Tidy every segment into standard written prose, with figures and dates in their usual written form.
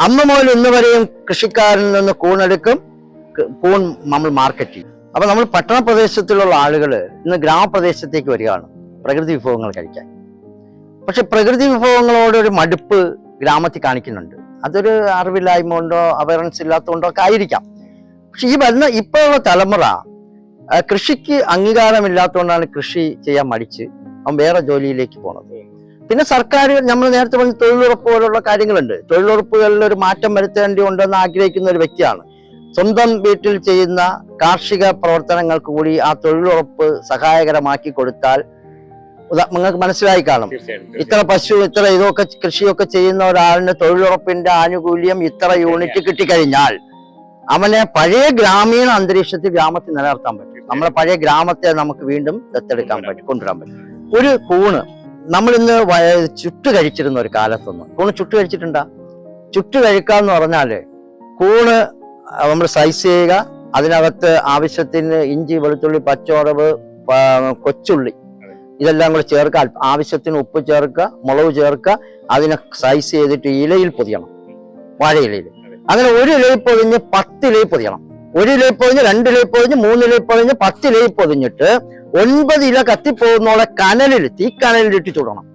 അന്ന് മുതൽ ഇന്ന് വരെയും കൃഷിക്കാരിൽ നിന്ന് കൂണെടുക്കും, കൂൺ നമ്മൾ മാർക്കറ്റ് ചെയ്യും. അപ്പൊ നമ്മൾ പട്ടണ പ്രദേശത്തിലുള്ള ആളുകൾ ഇന്ന് ഗ്രാമപ്രദേശത്തേക്ക് വരികയാണ് പ്രകൃതി വിഭവങ്ങൾ കഴിക്കാൻ. പക്ഷെ പ്രകൃതി വിഭവങ്ങളോട് ഒരു മടുപ്പ് ഗ്രാമത്തിൽ കാണിക്കുന്നുണ്ട്. അതൊരു അറിവില്ലായ്മ കൊണ്ടോ അവയർനെസ് ഇല്ലാത്തതുകൊണ്ടോ ഒക്കെ ആയിരിക്കാം. പക്ഷെ ഈ വരുന്ന ഇപ്പോഴുള്ള തലമുറ കൃഷിക്ക് അംഗീകാരമില്ലാത്തതുകൊണ്ടാണ് കൃഷി ചെയ്യാൻ മടിച്ച് അവൻ വേറെ ജോലിയിലേക്ക് പോണത്. പിന്നെ സർക്കാർ, നമ്മൾ നേരത്തെ പറഞ്ഞ തൊഴിലുറപ്പ് പോലുള്ള കാര്യങ്ങളുണ്ട്. തൊഴിലുറപ്പുകളിൽ ഒരു മാറ്റം വരുത്തേണ്ടിയുണ്ടെന്ന് ആഗ്രഹിക്കുന്ന ഒരു വ്യക്തിയാണ്. സ്വന്തം വീട്ടിൽ ചെയ്യുന്ന കാർഷിക പ്രവർത്തനങ്ങൾക്ക് കൂടി ആ തൊഴിലുറപ്പ് സഹായകരമാക്കി കൊടുത്താൽ നിങ്ങൾക്ക് മനസ്സിലായി കാണും. ഇത്ര പശു, ഇത്ര ഇതൊക്കെ കൃഷിയൊക്കെ ചെയ്യുന്ന ഒരാളിന് തൊഴിലുറപ്പിന്റെ ആനുകൂല്യം ഇത്ര യൂണിറ്റ് കിട്ടിക്കഴിഞ്ഞാൽ അവനെ പഴയ ഗ്രാമീണ അന്തരീക്ഷത്തിൽ ഗ്രാമത്തിൽ നിലനിർത്താൻ പറ്റും. നമ്മളെ പഴയ ഗ്രാമത്തെ നമുക്ക് വീണ്ടും ദത്തെടുക്കാൻ പറ്റും, കൊണ്ടുവരാൻ പറ്റും. ഒരു കൂണ് നമ്മളിന്ന് ചുട്ട് കഴിച്ചിരുന്ന ഒരു കാലത്തൊന്ന് കൂണ് ചുട്ട് കഴിച്ചിട്ടുണ്ടാ? ചുട്ട് കഴിക്കാന്ന് പറഞ്ഞാല് കൂണ് നമ്മൾ സൈസ് ചെയ്യുക, അതിനകത്ത് ആവശ്യത്തിന് ഇഞ്ചി, വെളുത്തുള്ളി, പച്ചമുളക്, കൊച്ചുള്ളി ഇതെല്ലാം കൂടെ ചേർക്കുക, ആവശ്യത്തിന് ഉപ്പ് ചേർക്കുക, മുളക് ചേർക്കുക, അതിനെ സൈസ് ചെയ്തിട്ട് ഇലയിൽ പൊതിയണം, വാഴയിലയിൽ. അങ്ങനെ ഒരു ഇലയിൽ പൊതിഞ്ഞ് 10 ഇലയിൽ പൊതിയണം. 1 ഇലയിൽ പൊതിഞ്ഞ് 2 ഇലയിൽ പൊതിഞ്ഞ് 3 ഇലയിൽ പൊതിഞ്ഞ് 10 ഇലയിൽ പൊതിഞ്ഞിട്ട് 9 ഇല കത്തിപ്പോകുന്നോളെ കനലിൽ, തീക്കനലിലിട്ട് ചൂടണം.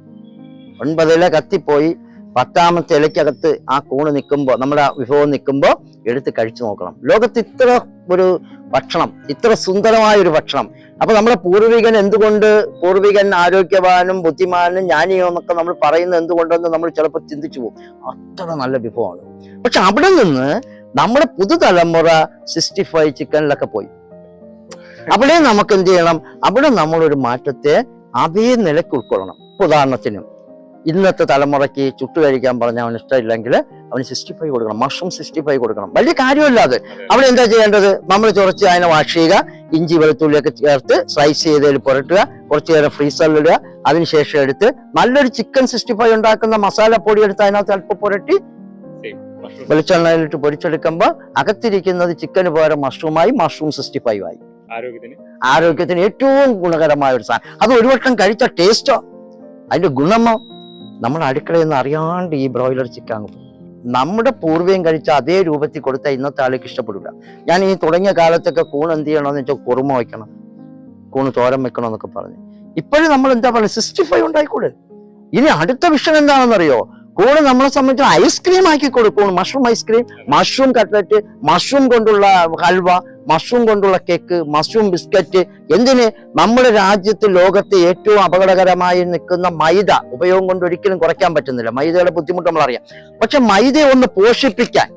9 ഇല കത്തിപ്പോയി 10ാമത്തെ ഇലയ്ക്കകത്ത് ആ കൂണ് നിൽക്കുമ്പോൾ, നമ്മുടെ വിഭവം നിൽക്കുമ്പോൾ എടുത്ത് കഴിച്ചു നോക്കണം. ലോകത്ത് ഇത്ര ഒരു ഭക്ഷണം, ഇത്ര സുന്ദരമായ ഒരു ഭക്ഷണം. അപ്പൊ നമ്മുടെ പൂർവികൻ ആരോഗ്യവാനും ബുദ്ധിമാനും ജ്ഞാനിയോ എന്നൊക്കെ നമ്മൾ പറയുന്നത് എന്തുകൊണ്ടെന്ന് നമ്മൾ ചിലപ്പോൾ ചിന്തിച്ചു പോകും. അത്ര നല്ല വിഭവമാണ്. പക്ഷെ അവിടെ നിന്ന് നമ്മുടെ പുതുതലമുറ 65 ചിക്കനിലൊക്കെ പോയി. അവിടെ നമുക്ക് എന്ത് ചെയ്യണം? അവിടെ നമ്മളൊരു മാറ്റത്തെ അതേ നിലയ്ക്ക് ഉൾക്കൊള്ളണം. ഉദാഹരണത്തിന് ഇന്നത്തെ തലമുറയ്ക്ക് ചുട്ടു കഴിക്കാൻ പറഞ്ഞ അവന് ഇഷ്ടമില്ലെങ്കിൽ അവന് 65 കൊടുക്കണം, മഷ്റൂം 65 കൊടുക്കണം. വലിയ കാര്യമല്ല അത്. അവിടെ എന്താ ചെയ്യേണ്ടത്? നമ്മൾ കുറച്ച് അതിനെ വാഷ് ചെയ്യുക, ഇഞ്ചി വെളുത്തുള്ളിയൊക്കെ ചേർത്ത് സ്ലൈസ് ചെയ്തതിൽ പുരട്ടുക, കുറച്ച് നേരം ഫ്രീസറിലിടുക, അതിനുശേഷം എടുത്ത് നല്ലൊരു ചിക്കൻ 65 ഉണ്ടാക്കുന്ന മസാലപ്പൊടി എടുത്ത് അതിനകത്ത് അല്പം പുരട്ടി വെളിച്ചെണ്ണയിലിട്ട് പൊരിച്ചെടുക്കുമ്പോൾ അകത്തിരിക്കുന്നത് ചിക്കന് പകരം മഷ്റൂമായി, മഷ്റൂം 65 ആയി. ആരോഗ്യത്തിന് ഏറ്റവും ഗുണകരമായ ഒരു സാധനം. അത് ഒരു വട്ടം കഴിച്ച ടേസ്റ്റോ അതിന്റെ ഗുണമോ നമ്മുടെ അടുക്കളയിൽ നിന്ന് അറിയാണ്ട് ഈ ബ്രോയിലർ ചിക്കൻ നമ്മുടെ പൂർവ്വം കഴിച്ച അതേ രൂപത്തിൽ കൊടുത്താൽ ഇന്നത്തെ ആൾക്ക് ഇഷ്ടപ്പെടില്ല. ഞാൻ ഈ തുടങ്ങിയ കാലത്തൊക്കെ കൂണ് എന്ത് ചെയ്യണമെന്ന് വെച്ചാൽ കുറുമ വയ്ക്കണം, കൂണ് തോരൻ വെക്കണം എന്നൊക്കെ പറഞ്ഞു. ഇപ്പോഴും നമ്മൾ എന്താ പറയുക, 65 ഉണ്ടായിക്കൂടെ. ഇനി അടുത്ത വിഷയം എന്താണെന്നറിയോ? കൂണ് നമ്മളെ സംബന്ധിച്ച് ഐസ്ക്രീം ആക്കി കൊടുക്കും. Mushroom ice cream, mushroom cutlet, mushroom കൊണ്ടുള്ള ഹൽവ, മഷ്റൂം കൊണ്ടുള്ള കേക്ക്, മഷ്റൂം ബിസ്ക്കറ്റ്. എന്തിന്? നമ്മുടെ രാജ്യത്ത് ലോകത്തെ ഏറ്റവും അപകടകരമായി നിൽക്കുന്ന മൈദ ഉപയോഗം കൊണ്ട് ഒരിക്കലും കുറയ്ക്കാൻ പറ്റുന്നില്ല. മൈദയുടെ ബുദ്ധിമുട്ട് നമ്മളറിയാം. പക്ഷെ മൈദയെ ഒന്ന് പോഷിപ്പിക്കാൻ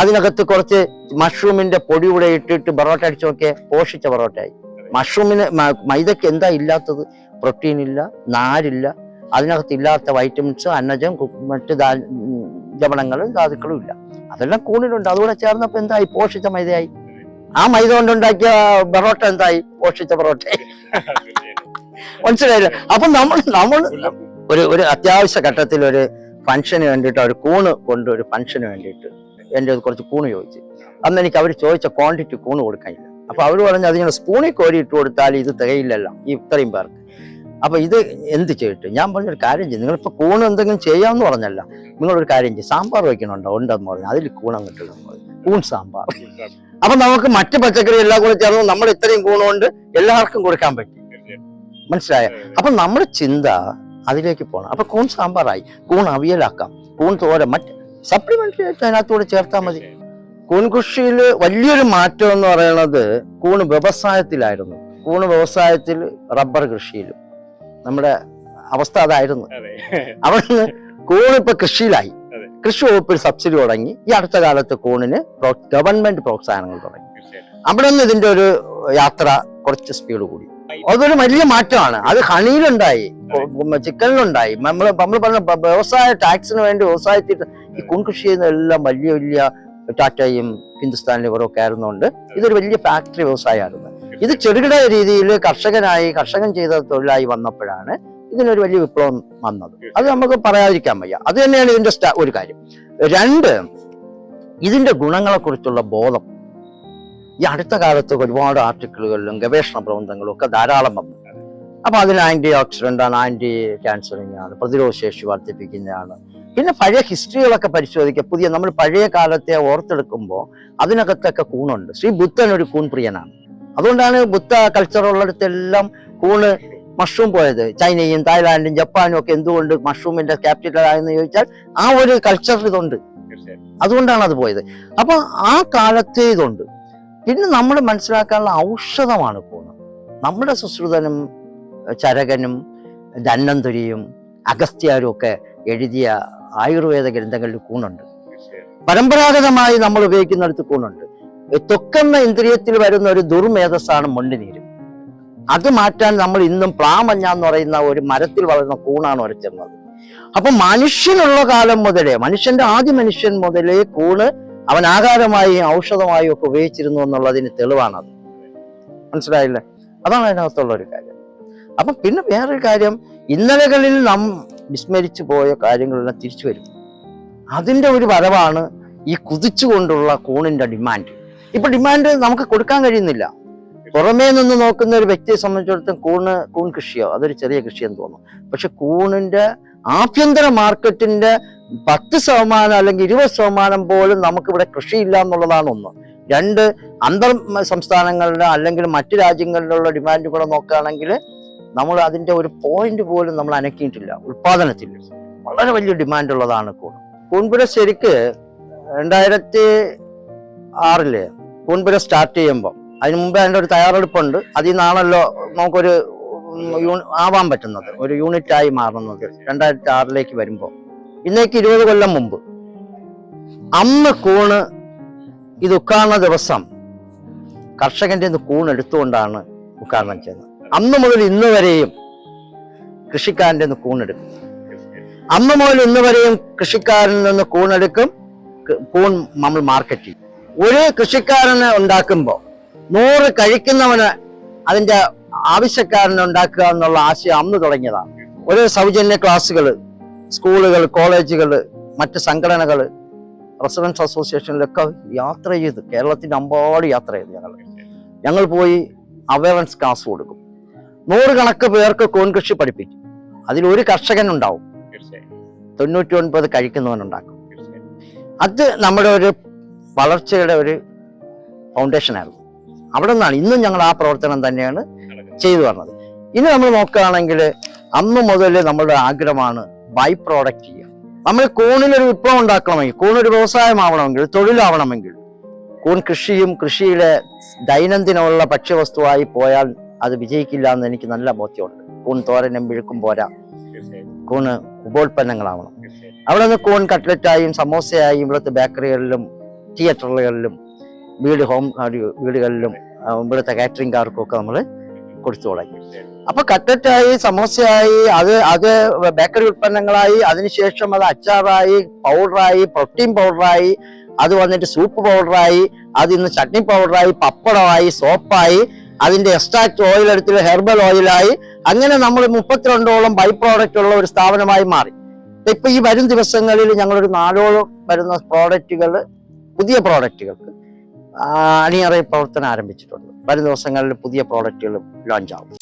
അതിനകത്ത് കുറച്ച് മഷ്റൂമിന്റെ പൊടി കൂടെ ഇട്ടിട്ട് പൊറോട്ട അടിച്ചു നോക്കിയാൽ പോഷിച്ച പൊറോട്ടയായി. മൈദക്ക് എന്താ ഇല്ലാത്തത്? പ്രോട്ടീൻ ഇല്ല, നാരില്ല, അതിനകത്ത് ഇല്ലാത്ത വൈറ്റമിൻസ്, അന്നജം, മറ്റ് ലവണങ്ങളും ധാതുക്കളും ഇല്ല. അതെല്ലാം കൂണിലുണ്ട്. അതുകൂടെ ചേർന്നപ്പോ എന്തായി? പോഷിച്ച മൈദയായി. ആ മൈദ കൊണ്ടുണ്ടാക്കിയ പൊറോട്ട എന്തായി? പോഷിച്ച പൊറോട്ടയായി. മനസ്സിലായില്ല? അപ്പൊ നമ്മൾ ഒരു അത്യാവശ്യ ഘട്ടത്തിൽ ഒരു ഫംഗ്ഷന് വേണ്ടിയിട്ട് ഒരു കൂണ് കൊണ്ട് ഒരു ഫംഗ്ഷന് വേണ്ടിയിട്ട് എൻ്റെ കുറച്ച് കൂണ് ചോദിച്ചു. അന്ന് എനിക്ക് അവർ ചോദിച്ച ക്വാണ്ടിറ്റി കൂണ് കൊടുക്കാനില്ല. അപ്പൊ അവർ പറഞ്ഞു അതിങ്ങനെ സ്പൂണിൽ കോരി ഇട്ട് കൊടുത്താൽ ഇത് തികയില്ലല്ലോ ഈ ഇത്രയും പേർക്ക്. അപ്പൊ ഇത് എന്ത് ചെയ്തിട്ട്? ഞാൻ പറഞ്ഞൊരു കാര്യം ചെയ്യും, നിങ്ങളിപ്പോ കൂണ് എന്തെങ്കിലും ചെയ്യാമെന്ന് പറഞ്ഞല്ല, നിങ്ങളൊരു കാര്യം ചെയ്യും, സാമ്പാർ വയ്ക്കണുണ്ടോ? ഉണ്ടെന്ന് പറഞ്ഞു. അതിൽ കൂണം കിട്ടുമെന്ന് പറഞ്ഞു, കൂൺ സാമ്പാർ. അപ്പൊ നമുക്ക് മറ്റ് പച്ചക്കറി എല്ലാം കൂടെ ചേർന്ന് നമ്മൾ ഇത്രയും കൂണുകൊണ്ട് എല്ലാവർക്കും കൊടുക്കാൻ പറ്റും. മനസ്സിലായ? അപ്പൊ നമ്മുടെ ചിന്ത അതിലേക്ക് പോകണം. അപ്പൊ കൂൺ സാമ്പാറായി, കൂൺ അവിയലാക്കാം, കൂൺ തോരൻ, മറ്റ് സപ്ലിമെന്ററി ആയിട്ട് അതിനകത്തൂടെ ചേർത്താൽ മതി. കൂൺ കൃഷിയിൽ വലിയൊരു മാറ്റം എന്ന് പറയുന്നത് കൂണ് വ്യവസായത്തിലായിരുന്നു. കൂണ് വ്യവസായത്തിൽ, റബ്ബർ കൃഷിയിലും നമ്മുടെ അവസ്ഥ അതായിരുന്നു. അവിടുന്ന് കൂണിപ്പോ കൃഷിയിലായി. കൃഷി വകുപ്പിൽ സബ്സിഡി തുടങ്ങി. ഈ അടുത്ത കാലത്ത് കൂണിന് ഗവൺമെന്റ് പ്രോത്സാഹനങ്ങൾ തുടങ്ങി. അവിടെ നിന്ന് ഇതിന്റെ ഒരു യാത്ര കുറച്ച് സ്പീഡ് കൂടി. അതൊരു വലിയ മാറ്റമാണ്. അത് ഹണിയിലുണ്ടായി, ചിക്കനിലുണ്ടായി. നമ്മൾ പറഞ്ഞ വ്യവസായ ടാക്സിന് വേണ്ടി വ്യവസായത്തിൽ ഈ കൂൺ കൃഷി ചെയ്യുന്ന എല്ലാം വലിയ വലിയ ടാറ്റയും ഹിന്ദുസ്ഥാൻ ലിവറും ഒക്കെ ആയിരുന്നുകൊണ്ട് ഇതൊരു വലിയ ഫാക്ടറി വ്യവസായമായിരുന്നു. ഇത് ചെറുകിട രീതിയിൽ കർഷകൻ ചെയ്ത തൊഴിലായി വന്നപ്പോഴാണ് ഇതിനൊരു വലിയ വിപ്ലവം വന്നത്. അത് നമുക്ക് പറയാതിരിക്കാൻ വയ്യ. അത് തന്നെയാണ് ഇതിന്റെ ഒരു കാര്യം. 2, ഇതിന്റെ ഗുണങ്ങളെ കുറിച്ചുള്ള ബോധം. ഈ അടുത്ത കാലത്ത് ഒരുപാട് ആർട്ടിക്കിളുകളിലും ഗവേഷണ പ്രബന്ധങ്ങളും ഒക്കെ ധാരാളം വന്നു. അപ്പൊ അതിന് ആന്റി ഓക്സിഡന്റ് ആണ്, ആന്റി ക്യാൻസറിങ് ആണ്, പ്രതിരോധ ശേഷി വർദ്ധിപ്പിക്കുന്നതാണ്, പിന്നെ പഴയ ഹിസ്റ്ററികളൊക്കെ പരിശോധിക്കുക. നമ്മൾ പഴയ കാലത്തെ ഓർത്തെടുക്കുമ്പോൾ അതിനകത്തൊക്കെ കൂണുണ്ട്. ശ്രീ ബുദ്ധൻ ഒരു കൂൺ പ്രിയനാണ്. അതുകൊണ്ടാണ് ബുദ്ധ കൾച്ചർ ഉള്ളിടത്തെല്ലാം കൂണ് മഷ്റൂം പോയത്. ചൈനയും തായ്ലാന്റും ജപ്പാനും ഒക്കെ എന്തുകൊണ്ട് മഷ്റൂമിന്റെ ക്യാപിറ്റൽ ആയെന്ന് ചോദിച്ചാൽ ആ ഒരു കൾച്ചർ ഇതുണ്ട്, അതുകൊണ്ടാണ് അത് പോയത്. അപ്പൊ ആ കാലത്തെ ഇതുണ്ട്. പിന്നെ നമ്മൾ മനസ്സിലാക്കാനുള്ള ഔഷധമാണ് കൂണ്. നമ്മുടെ സുശ്രുതനും ചരകനും ധന്വന്തരിയും അഗസ്ത്യാരും ഒക്കെ എഴുതിയ ആയുർവേദ ഗ്രന്ഥങ്ങളിൽ കൂണുണ്ട്. പരമ്പരാഗതമായി നമ്മൾ ഉപയോഗിക്കുന്നിടത്ത് കൂണുണ്ട്. ത്വക്കെന്ന ഇന്ദ്രിയത്തിൽ വരുന്ന ഒരു ദുർമേധസ്സാണ് മൊണ്ടിനീര്. അത് മാറ്റാൻ നമ്മൾ ഇന്നും പ്ലാമഞ്ഞ എന്ന് പറയുന്ന ഒരു മരത്തിൽ വളരുന്ന കൂണാണ് ഉരച്ചിരുന്നത്. അപ്പൊ മനുഷ്യനുള്ള കാലം മുതലേ, ആദ്യ മനുഷ്യൻ മുതലേ കൂണ് അവൻ ആഹാരമായും ഔഷധമായും ഒക്കെ ഉപയോഗിച്ചിരുന്നു എന്നുള്ളതിന് തെളിവാണത്. മനസ്സിലായില്ലേ? അതാണ് അതിനകത്തുള്ള ഒരു കാര്യം. അപ്പൊ പിന്നെ വേറൊരു കാര്യം, ഇന്നലകളിൽ നാം വിസ്മരിച്ചു പോയ കാര്യങ്ങളെല്ലാം തിരിച്ചു വരും. അതിന്റെ ഒരു വരവാണ് ഈ കുതിച്ചുകൊണ്ടുള്ള കൂണിന്റെ ഡിമാൻഡ്. ഇപ്പൊ ഡിമാൻഡ് നമുക്ക് കൊടുക്കാൻ കഴിയുന്നില്ല. പുറമേ നിന്ന് നോക്കുന്ന ഒരു വ്യക്തിയെ സംബന്ധിച്ചിടത്തോളം കൂൺ കൃഷിയോ അതൊരു ചെറിയ കൃഷിയെന്ന് തോന്നും. പക്ഷെ കൂണിന്റെ ആഭ്യന്തര മാർക്കറ്റിന്റെ 10% അല്ലെങ്കിൽ 20% പോലും നമുക്കിവിടെ കൃഷിയില്ല എന്നുള്ളതാണ് ഒന്ന്. രണ്ട്, അന്തർ സംസ്ഥാനങ്ങളിലെ അല്ലെങ്കിൽ മറ്റു രാജ്യങ്ങളിലുള്ള ഡിമാൻഡ് കൂടെ നോക്കുകയാണെങ്കിൽ നമ്മൾ അതിന്റെ ഒരു പോയിന്റ് പോലും നമ്മൾ അനക്കിയിട്ടില്ല. ഉൽപാദനത്തിൽ വളരെ വലിയ ഡിമാൻഡ് ഉള്ളതാണ് കൂൺ. കൂൺപുര ശരിക്ക് 2006 കൂൺപുര സ്റ്റാർട്ട് ചെയ്യുമ്പോൾ അതിന് മുമ്പേ അതിൻ്റെ ഒരു തയ്യാറെടുപ്പുണ്ട്. അതിൽ നിന്നാണല്ലോ നമുക്കൊരു ആവാൻ പറ്റുന്നത്, ഒരു യൂണിറ്റായി മാറുന്നത് 2006 വരുമ്പോൾ. ഇന്നേക്ക് 20 കൊല്ലം മുമ്പ് അന്ന് കൂണ് ഇത് ഉദ്ഘാടന ദിവസം കർഷകന്റെ കൂൺ എടുത്തുകൊണ്ടാണ് ഉദ്ഘാടനം ചെയ്യുന്നത്. അന്ന് മുതൽ ഇന്ന് വരെയും കൃഷിക്കാരൻ്റെ കൂണെടുക്കും. അന്ന് മുതൽ ഇന്ന് വരെയും കൃഷിക്കാരനിൽ നിന്ന് കൂണെടുക്കും. കൂൺ നമ്മൾ മാർക്കറ്റ് ചെയ്യും. ഒരു കൃഷിക്കാരനെ ഉണ്ടാക്കുമ്പോൾ 100 കഴിക്കുന്നവന് അതിന്റെ ആവശ്യക്കാരനെ ഉണ്ടാക്കുക എന്നുള്ള ആശയം അന്ന് തുടങ്ങിയതാണ്. ഒരു സൗജന്യ ക്ലാസ്സുകൾ സ്കൂളുകൾ, കോളേജുകൾ, മറ്റ് സംഘടനകൾ, റെസിഡൻസ് അസോസിയേഷനിലൊക്കെ യാത്ര ചെയ്ത് കേരളത്തിന്റെ അമ്പാട് യാത്ര ചെയ്ത് ഞങ്ങൾ പോയി അവയർനെസ് ക്ലാസ് കൊടുക്കും. 100 കണക്ക് പേർക്ക് കൂൺ കൃഷി പഠിപ്പിക്കും. അതിലൊരു കർഷകൻ ഉണ്ടാവും, 99 കഴിക്കുന്നവനുണ്ടാക്കും. അത് നമ്മുടെ ഒരു വളർച്ചയുടെ ഒരു ഫൗണ്ടേഷനായിരുന്നു. അവിടെ നിന്നാണ് ഇന്നും ഞങ്ങൾ ആ പ്രവർത്തനം തന്നെയാണ് ചെയ്തു വരുന്നത്. ഇനി നമ്മൾ നോക്കുകയാണെങ്കിൽ അന്ന് മുതൽ നമ്മുടെ ആഗ്രഹമാണ് ബൈ പ്രോഡക്റ്റ് ചെയ്യുക. നമ്മൾ കൂണിലൊരു വിപ്ലവം ഉണ്ടാക്കണമെങ്കിൽ, കൂണൊരു വ്യവസായമാവണമെങ്കിൽ, തൊഴിലാവണമെങ്കിൽ, കൂൺ കൃഷിയിലെ ദൈനംദിനമുള്ള ഭക്ഷ്യവസ്തുവായി പോയാൽ അത് വിജയിക്കില്ല എന്ന് എനിക്ക് നല്ല ബോധ്യമുണ്ട്. കൂൺ തോരനും വിഴുക്കും പോരാ, കൂണ് ഉപോൽപ്പന്നങ്ങളാവണം. അവിടെ നിന്ന് കൂൺ കട്ട്ലറ്റായും സമോസയായും ഇവിടുത്തെ ബേക്കറികളിലും തിയേറ്ററുകളിലും വീടുകളിലും ഇവിടുത്തെ കാറ്ററിംഗുകാർക്കും ഒക്കെ നമ്മൾ കൊടുത്തു തുടങ്ങി. അപ്പൊ കട്ട്ലറ്റായി, സമോസയായി, അത് ബേക്കറി ഉൽപ്പന്നങ്ങളായി, അതിനുശേഷം അത് അച്ചാറായി, പൗഡറായി, പ്രോട്ടീൻ പൗഡറായി, അത് വന്നിട്ട് സൂപ്പ് പൗഡറായി, അത് ഇന്ന് ചട്നി പൗഡറായി, പപ്പടമായി, സോപ്പായി, അതിന്റെ എക്സ്ട്രാക്ട് ഓയിൽ എടുത്തിട്ട് ഹെർബൽ ഓയിലായി, അങ്ങനെ നമ്മൾ 32ഓളം ബൈ പ്രോഡക്റ്റ് ഉള്ള ഒരു സ്ഥാപനമായി മാറി. ഇപ്പൊ ഈ വരും ദിവസങ്ങളിൽ ഞങ്ങളൊരു 4ഓളം വരുന്ന പുതിയ പ്രോഡക്റ്റുകൾക്ക് അണിയറ പ്രവർത്തനം ആരംഭിച്ചിട്ടുണ്ട്. വരും ദിവസങ്ങളിൽ പുതിയ പ്രോഡക്റ്റുകൾ ലോഞ്ച് ആവും.